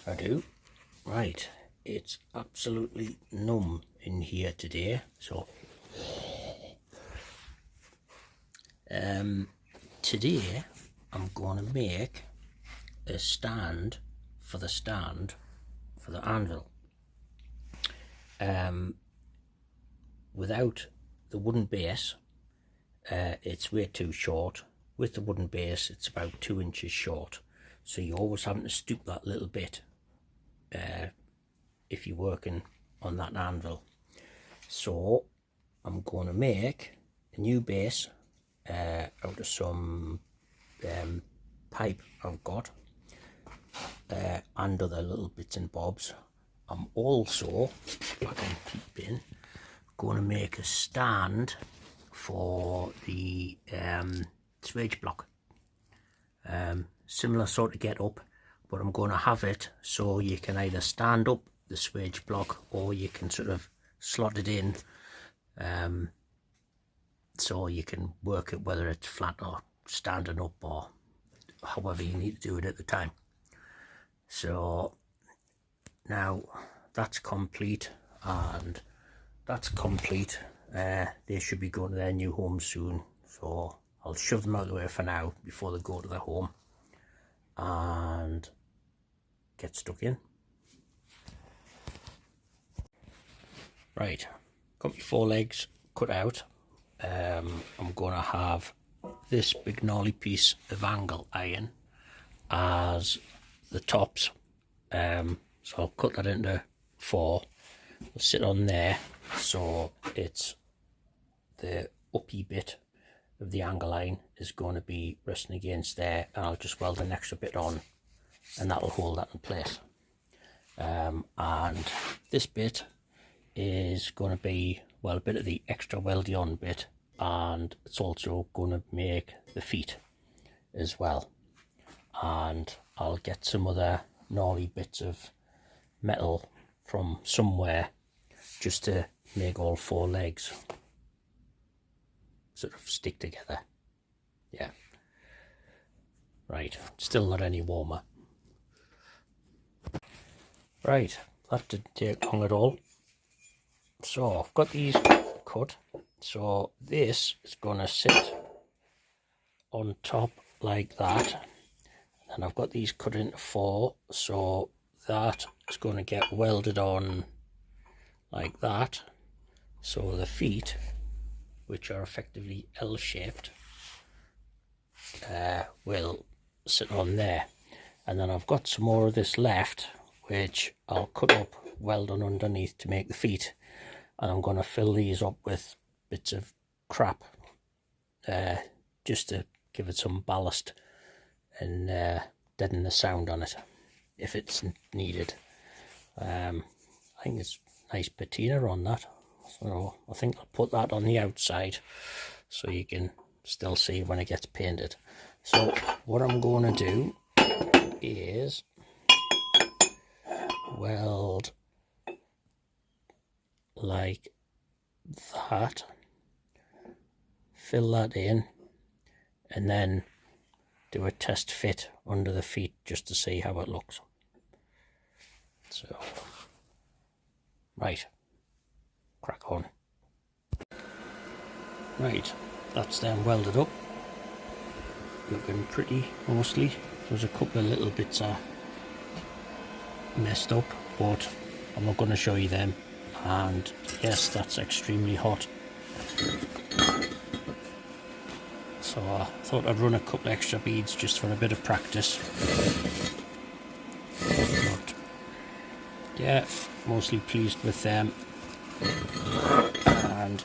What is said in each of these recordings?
I do. Right, it's absolutely numb in here today, so today I'm going to make a stand for the anvil. Without the wooden base, it's way too short. With the wooden base, it's about 2 inches short, so you're always having to stoop that little bit if you're working on that anvil. So I'm going to make a new base out of some pipe I've got and other little bits and bobs. I'm also, if I can peep in, going to make a stand for the swage block. Similar sort of get up, but I'm going to have it so you can either stand up the swage block or you can sort of slot it in, so you can work it whether it's flat or standing up or however you need to do it at the time. So now that's complete, and that's complete. They should be going to their new home soon, so I'll shove them out of the way for now before they go to their home and get stuck in. Right, got my 4 legs cut out. I'm going to have this big gnarly piece of angle iron as the tops, so I'll cut that into 4. It'll sit on there, so it's the uppy bit of the angle line is going to be resting against there, and I'll just weld an extra bit on and that'll hold that in place. And this bit is going to be, well, a bit of the extra weldy on bit, and it's also going to make the feet as well. And I'll get some other gnarly bits of metal from somewhere just to make all 4 legs sort of stick together. Yeah. Right, still not any warmer. Right, that didn't take long at all. So I've got these cut, so this is going to sit on top like that, and I've got these cut into 4, so that is going to get welded on like that, so the feet, which are effectively L-shaped, will sit on there. And then I've got some more of this left, which I'll cut up, weld on underneath to make the feet, and I'm going to fill these up with bits of crap just to give it some ballast and deaden the sound on it if it's needed. I think it's nice patina on that, so I think I'll put that on the outside so you can still see when it gets painted. So what I'm going to do is weld like that, fill that in, and then do a test fit under the feet just to see how it looks. So right, crack on. Right, that's then welded up, looking pretty mostly. There's a couple of little bits are messed up, but I'm not going to show you them. And yes, that's extremely hot, so I thought I'd run a couple extra beads just for a bit of practice. But yeah, mostly pleased with them. And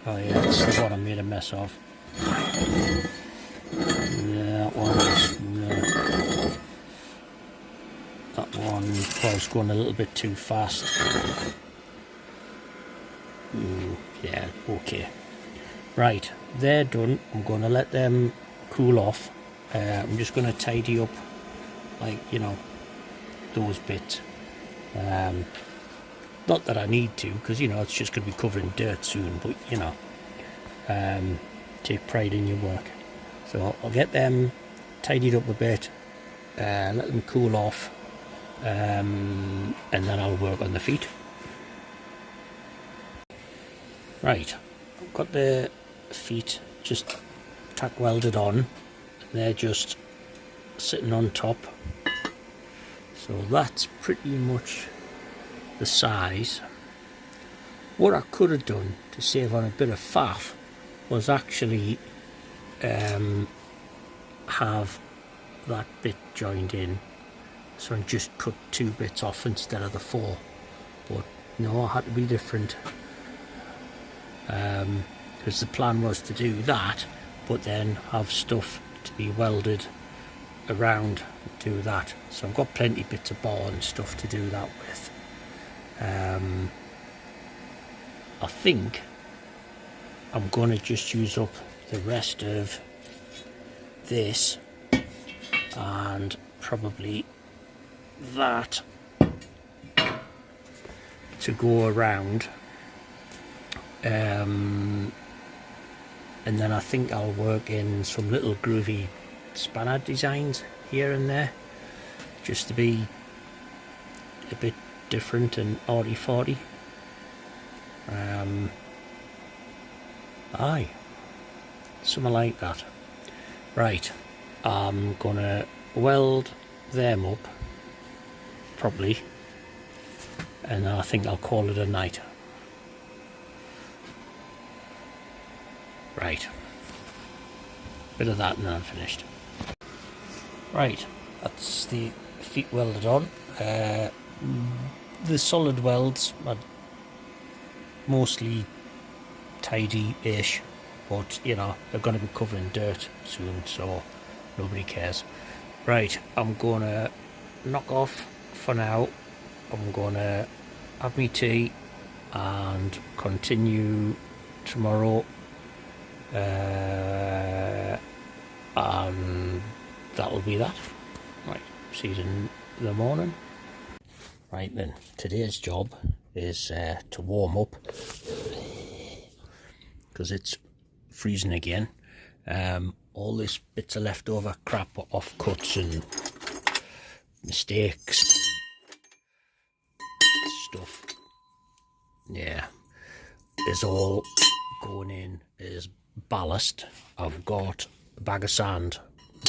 oh yeah, this is what I made a mess of. Yeah, that one was, that one was going a little bit too fast. Yeah, okay. Right, they're done. I'm going to let them cool off. I'm just going to tidy up, like, you know, those bits. Not that I need to, because, you know, it's just going to be covered in dirt soon, but, you know, take pride in your work. So I'll get them tidied up a bit, let them cool off, and then I'll work on the feet. Right, I've got the feet just tack welded on, and they're just sitting on top, so that's pretty much the size. What I could have done to save on a bit of faff was actually have that bit joined in, so I just cut 2 bits off instead of the 4, but no, I had to be different, because the plan was to do that but then have stuff to be welded around and do that. So I've got plenty bits of bar and stuff to do that with. I think I'm gonna just use up the rest of this and probably that to go around, and then I think I'll work in some little groovy spanner designs here and there, just to be a bit different and arty-farty. Aye, something like that. Right, I'm gonna weld them up properly, and I think I'll call it a night. Right, bit of that and then I'm finished. Right, that's the feet welded on. The solid welds are mostly tidy-ish, but you know, they're going to be covering dirt soon, so nobody cares. Right, I'm gonna knock off for now. I'm gonna have me tea and continue tomorrow, and that'll be that. Right, see you in the morning. Right then, today's job is to warm up, because it's freezing again. All this bits of leftover crap, offcuts and mistakes stuff, yeah, is all going in as ballast. I've got a bag of sand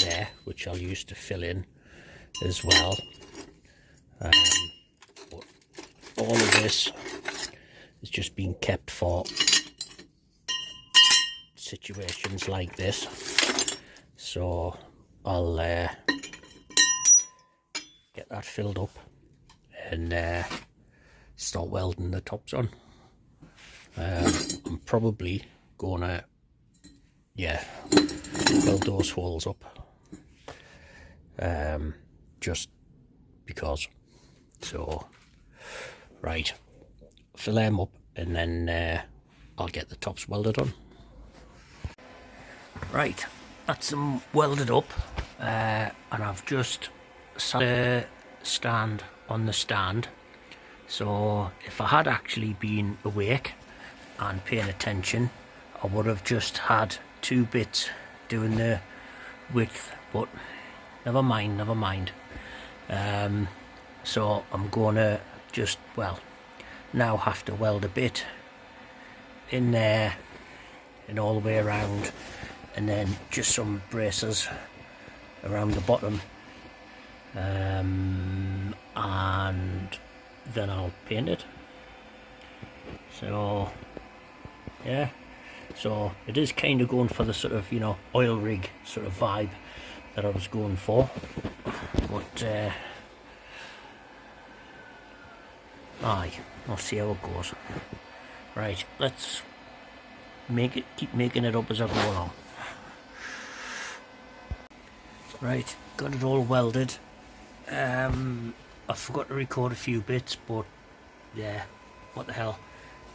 there which I'll use to fill in as well, but all of this is just being kept for situations like this, so I'll get that filled up and start welding the tops on. I'm probably gonna weld those holes up, just because. So right, fill them up and then I'll get the tops welded on. Right, that's them welded up, and I've just set a stand on the stand, so if I had actually been awake and paying attention, I would have just had 2 bits doing the width, but never mind. So I'm gonna just, well, now have to weld a bit in there and all the way around, and then just some braces around the bottom, and then I'll paint it. So yeah, so it is kind of going for the sort of, you know, oil rig sort of vibe that I was going for, but aye, I'll see how it goes. Right, let's keep making it up as I go along. Right, got it all welded. I forgot to record a few bits, but yeah, what the hell.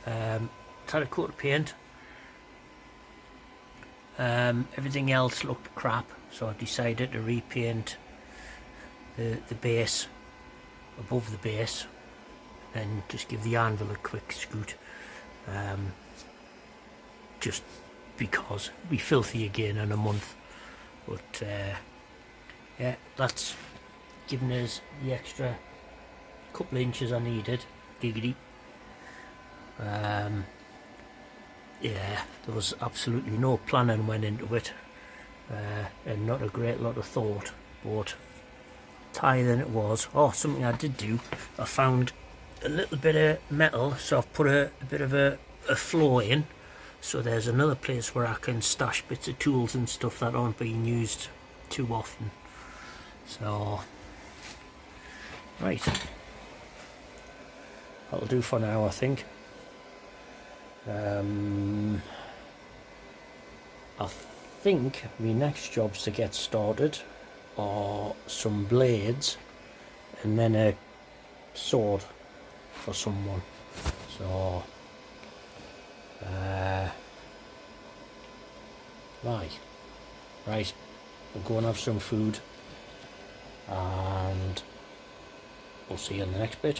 Had a coat of paint. Everything else looked crap, so I decided to repaint the base above the base and just give the anvil a quick scoot, just because it'll be filthy again in a month. But yeah, that's giving us the extra couple of inches I needed, giggity. Yeah, there was absolutely no planning went into it, and not a great lot of thought, but tighter than it was. Oh, something I did do, I found a little bit of metal, so I've put a bit of a floor in, so there's another place where I can stash bits of tools and stuff that aren't being used too often. So, right, that'll do for now, I think. I think my next jobs to get started are some blades and then a sword for someone. So right, we'll go and have some food and we'll see you in the next bit.